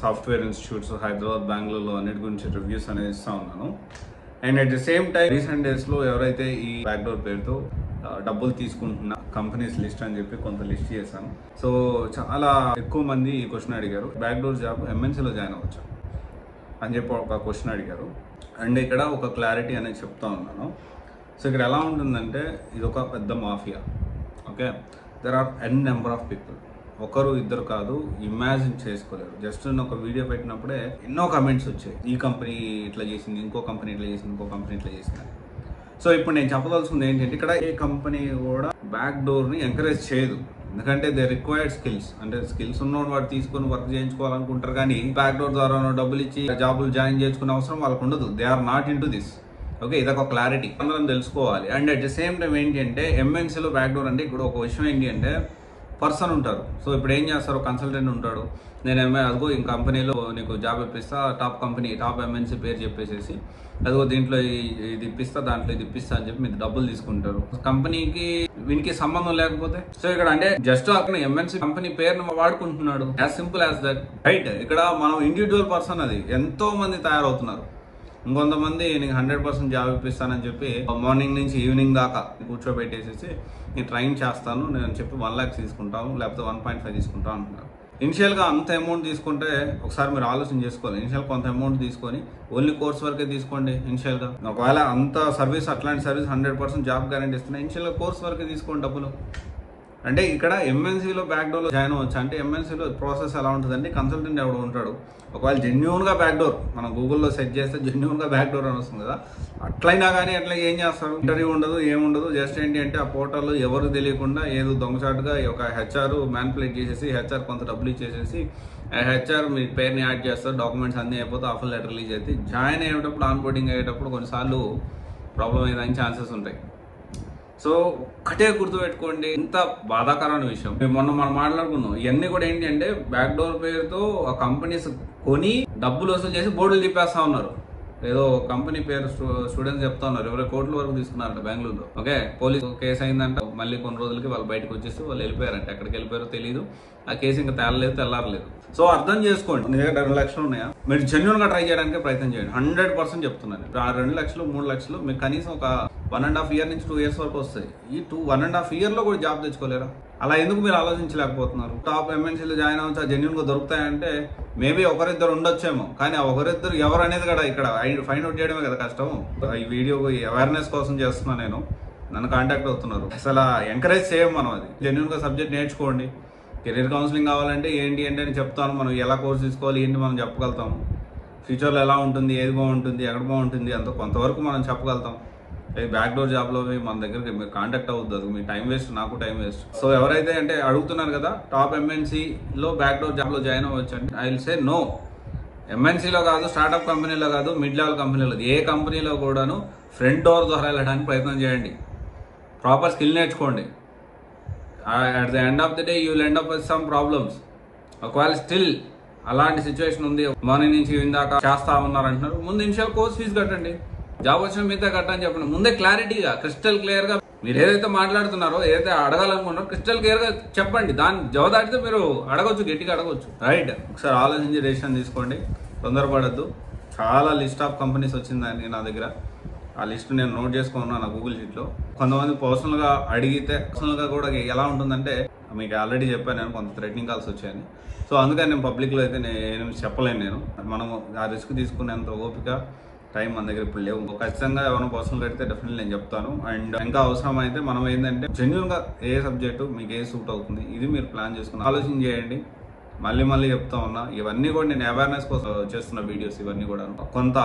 Software institutes Hyderabad, బెంగళూరులో అన్నిటి గురించి రివ్యూస్ అనేది ఇస్తా ఉన్నాను. And at the same time recent డేస్లో ఎవరైతే ఈ బ్యాక్డోర్ పేరుతో డబ్బులు తీసుకుంటున్న కంపెనీస్ లిస్ట్ అని చెప్పి కొంత లిస్ట్ చేశాను. సో చాలా ఎక్కువ మంది ఈ క్వశ్చన్ అడిగారు, బ్యాక్డోర్ జాబ్ ఎంఎన్సీలో జాయిన్ అవ్వచ్చు అని చెప్పి ఒక క్వశ్చన్ అడిగారు. అండ్ ఇక్కడ ఒక క్లారిటీ అనేది చెప్తా ఉన్నాను. సో ఇక్కడ ఎలా ఉంటుందంటే ఇది ఒక పెద్ద మాఫియా. Okay, there are N number of people. ఒకరు ఇద్దరు కాదు, ఇమాజిన్ చేసుకోలేరు. జస్ట్ నేను ఒక వీడియో పెట్టినప్పుడే ఎన్నో కమెంట్స్ వచ్చాయి, ఈ కంపెనీ ఇట్లా చేసింది, ఇంకో కంపెనీ ఇట్లా చేసింది, ఇంకో కంపెనీ ఇట్లా చేసింది. సో ఇప్పుడు నేను చెప్పదలుచుకుంది ఏంటంటే ఇక్కడ ఏ కంపెనీ కూడా బ్యాక్ డోర్ని ఎంకరేజ్ చేయదు. ఎందుకంటే దే రిక్వైర్డ్ స్కిల్స్, అంటే స్కిల్స్ ఉన్నోడు వాడు తీసుకొని వర్క్ చేయించుకోవాలనుకుంటారు, కానీ బ్యాక్ డోర్ ద్వారా డబ్బులు ఇచ్చి జాబులు జాయిన్ చేసుకునే అవసరం వాళ్ళకు ఉండదు. They are not into this. Okay, ఇదొక క్లారిటీ అందరం తెలుసుకోవాలి. And at the same time ఏంటి అంటే ఎంఎన్సీలో బ్యాక్ డోర్ అంటే ఇప్పుడు ఒక విషయం ఏంటి అంటే పర్సన్ ఉంటారు. సో ఇప్పుడు ఏం చేస్తారు, కన్సల్టెంట్ ఉంటాడు, నేను అదిగో ఈ కంపెనీలో నీకు జాబ్ ఇప్పిస్తా, టాప్ కంపెనీ టాప్ ఎంఎన్సీ పేరు చెప్పేసేసి అదిగో దీంట్లో ఇది ఇప్పిస్తా, దాంట్లో ఇది ఇప్పిస్తా అని చెప్పి మీరు డబ్బులు తీసుకుంటారు. కంపెనీకి వీనికి సంబంధం లేకపోతే సో ఇక్కడ అంటే జస్ట్ అక్కడ ఎంఎన్సీ కంపెనీ పేరును వాడుకుంటున్నాడు, as simple as that, right. ఇక్కడ మనం ఇండివిజువల్ పర్సన్ అది ఎంతో మంది తయారవుతున్నారు. ఇంకొంతమంది నీకు 100% జాబ్ ఇప్పిస్తానని చెప్పి మార్నింగ్ నుంచి ఈవినింగ్ దాకా కూర్చోబెట్టేసేసి నేను ట్రైన్ చేస్తాను నేను చెప్పి 1 lakhs తీసుకుంటాను, లేకపోతే 1.5 తీసుకుంటాను అంటున్నారు. ఇనిషియల్గా అంత అమౌంట్ తీసుకుంటే ఒకసారి మీరు ఆలోచన చేసుకోవాలి. ఇనిషియల్ కొంత అమౌంట్ తీసుకొని ఓన్లీ కోర్స్ వరకే తీసుకోండి. ఇనిషియల్గా ఒకవేళ అంత సర్వీస్ అట్లాంటి సర్వీస్ 100% జాబ్ గ్యారెంటీ ఇస్తున్నా, ఇనిషియల్గా కోర్స్ వరకే తీసుకోండి డబ్బులు. అంటే ఇక్కడ ఎంఎన్సీలో బ్యాక్ డోర్లో జాయిన్ అవ్వచ్చు. అంటే ఎంఎన్సీలో ప్రాసెస్ ఎలా ఉంటుందంటే కన్సల్టెంట్ ఎవడు ఉంటాడు, ఒకవేళ జెన్యూన్గా బ్యాక్ డోర్ మనం గూగుల్లో సెర్చ్ చేస్తే జెన్యూన్గా బ్యాక్ డోర్ అని వస్తుంది కదా, అట్లయినా కానీ అట్లా ఏం చేస్తారు, ఇంటర్వ్యూ ఉండదు, ఏముండదు. జస్ట్ ఏంటి అంటే ఆ పోర్టల్లో ఎవరు తెలియకుండా ఏదో దొంగచాటుగా ఒక హెచ్ఆర్ మ్యానిపులేట్ చేసేసి హెచ్ఆర్ కొంత డబ్బులు ఇచ్చేసేసి హెచ్ఆర్ మీ పేరుని యాడ్ చేస్తారు, డాక్యుమెంట్స్ అన్నీ అయిపోతే ఆఫర్ లెటర్ రిలీజ్ అయితే జాయిన్ అయ్యేటప్పుడు ఆన్ బోర్డింగ్ అయ్యేటప్పుడు కొన్నిసార్లు ప్రాబ్లం అయ్యేదానికి ఛాన్సెస్ ఉంటాయి. సో ఒక్కటే గుర్తుపెట్టుకోండి, ఇంత బాధాకరమైన విషయం మొన్న మనం మాట్లాడుకున్నాం. ఇవన్నీ కూడా ఏంటి అంటే బ్యాక్ డోర్ పేరుతో ఆ కంపెనీస్ కొని డబ్బులు వసూలు చేసి బోర్డులు తిప్పేస్తా ఉన్నారు. ఏదో కంపెనీ పేరు స్టూడెంట్స్ చెప్తా ఉన్నారు 20 కోట్ల వరకు తీసుకున్నారంట బెంగళూరులో. ఓకే, పోలీసు కేసు అయిందంట, మళ్ళీ కొన్ని రోజులకి వాళ్ళు బయటకు వచ్చేసి వాళ్ళు వెళ్ళిపోయారంట. ఎక్కడికి వెళ్ళిపోయారో తెలియదు, ఆ కేసు ఇంకా తెల్లారలేదు. సో అర్థం చేసుకోండి, మీ దగ్గర 2 లక్షలు ఉన్నాయా, మీరు జెన్యూన్ గా ట్రై చేయడానికి ప్రయత్నం చేయండి. 100% చెప్తున్నాను. ఆ 2 లక్షలు 3 లక్షలు మీకు కనీసం ఒక 1.5 year నుంచి 2 years వరకు వస్తాయి. ఈ 1.5 year లో కూడా జాబ్ తెచ్చుకోలేరా? అలా ఎందుకు మీరు ఆలోచించలేకపోతున్నారు? టాప్ ఎంఎన్సీలో జాయిన్ అవ్వచ్చు, జెన్యూన్ గా దొరుకుతాయంటే మేబీ ఒకరిద్దరు ఉండొచ్చేమో, కానీ ఆ ఒకరిద్దరు ఎవరు అనేది కూడా ఇక్కడ ఫైండ్ అవుట్ చేయడమే కదా కష్టం. ఈ వీడియో అవేర్నెస్ కోసం చేస్తున్నా, నేను నన్ను కాంటాక్ట్ అవుతున్నారు. అసలు ఎంకరేజ్ చేయం మనం, అది జెన్యూన్ గా సబ్జెక్ట్ నేర్చుకోండి. కెరీర్ కౌన్సిలింగ్ కావాలంటే ఏంటి అంటే నేను చెప్తాను, మనం ఎలా కోర్స్ తీసుకోవాలి ఏంటి మనం చెప్పగలుగుతాము, ఫ్యూచర్లో ఎలా ఉంటుంది, ఏది బాగుంటుంది, ఎక్కడ బాగుంటుంది అంత కొంతవరకు మనం చెప్పగలుగుతాం. బ్యాక్ డోర్ జాబ్లో మన దగ్గరికి మీరు కాంటాక్ట్ అవుతుంది, మీ టైం వేస్ట్, నాకు టైం వేస్ట్. సో ఎవరైతే అంటే అడుగుతున్నారు కదా టాప్ ఎంఎన్సీలో బ్యాక్ డోర్ జాబ్లో జాయిన్ అవ్వచ్చు అంటే ఐ విల్ సే నో. ఎంఎన్సీలో కాదు, స్టార్ట్అప్ కంపెనీలో కాదు, మిడ్ లెవెల్ కంపెనీలో, ఏ కంపెనీలో కూడాను ఫ్రంట్ డోర్ ద్వారా వెళ్ళడానికి ప్రయత్నం చేయండి. ప్రాపర్ స్కిల్ నేర్చుకోండి. At the end of the day you will end up with some problems. ఒకవేళ స్టిల్ అలాంటి సిచ్యువేషన్ ఉంది, మార్నింగ్ నుంచి ఇందాక చేస్తా ఉన్నారు అంటున్నారు, ముందు ఇనిషియల్ కోర్స్ ఫీజు కట్టండి, జాబ్ వచ్చిన మిగతా కట్టని చెప్పండి. ముందే క్లారిటీగా క్రిస్టల్ క్లియర్ గా మీరు ఏదైతే మాట్లాడుతున్నారో, ఏదైతే అడగాలనుకున్నారో క్రిస్టల్ క్లియర్ గా చెప్పండి. దాన్ని జవదాటితో మీరు అడగొచ్చు, గట్టిగా అడగొచ్చు, రైట్. ఒకసారి ఆలోచించి డెసిషన్ తీసుకోండి, తొందరపడద్దు. చాలా లిస్ట్ ఆఫ్ కంపెనీస్ వచ్చిందండి నా దగ్గర, ఆ లిస్ట్ నేను నోట్ చేసుకున్నాను నా గూగుల్ షీట్లో. కొంతమంది పర్సనల్గా అడిగితే పర్సనల్గా కూడా ఎలా ఉంటుందంటే మీకు ఆల్రెడీ చెప్పాను నేను, కొంత థ్రెటనింగ్ కాల్స్ వచ్చాయని. సో అందుకని నేను పబ్లిక్లో అయితే నేను చెప్పలేను. నేను మనం ఆ రిస్క్ తీసుకునేంత ఓపిక టైం మన దగ్గర ఇప్పుడు లేవు. ఖచ్చితంగా ఎవరైనా పర్సనల్గా అడిగితే డెఫినెట్లీ నేను చెప్తాను. అండ్ ఇంకా అవసరం అయితే మనం ఏంటంటే జెన్యూన్గా ఏ సబ్జెక్టు మీకు ఏ సూట్ అవుతుంది ఇది మీరు ప్లాన్ చేసుకుని ఆలోచన చేయండి. మళ్ళీ చెప్తా ఉన్నా, ఇవన్నీ కూడా నేను అవేర్నెస్ కోసం చేస్తున్న వీడియోస్. ఇవన్నీ కూడా కొంత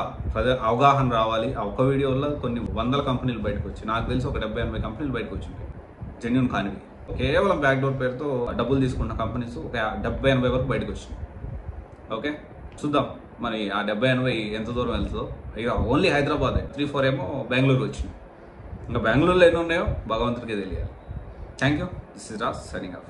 అవగాహన రావాలి. ఆ ఒక్క వీడియో వల్ల కొన్ని 100 కంపెనీలు బయటకు వచ్చి, నాకు తెలిసి ఒక 70-80 కంపెనీలు బయటకు వచ్చింటాయి జెన్యూన్ కానివి. కేవలం బ్యాక్ డోర్ పేరుతో డబ్బులు తీసుకున్న కంపెనీస్ ఒక 70-80 వరకు బయటకు వచ్చినాయి. ఓకే, చూద్దాం మరి ఆ 70-80 ఎంత దూరం వెళ్తుందో. ఇక ఓన్లీ హైదరాబాదే, 3-4 ఏమో బెంగళూరు వచ్చినాయి. ఇంకా బెంగళూరులో ఎన్ని ఉన్నాయో భగవంతుడికే తెలియాలి. Thank you. This is Raj signing off.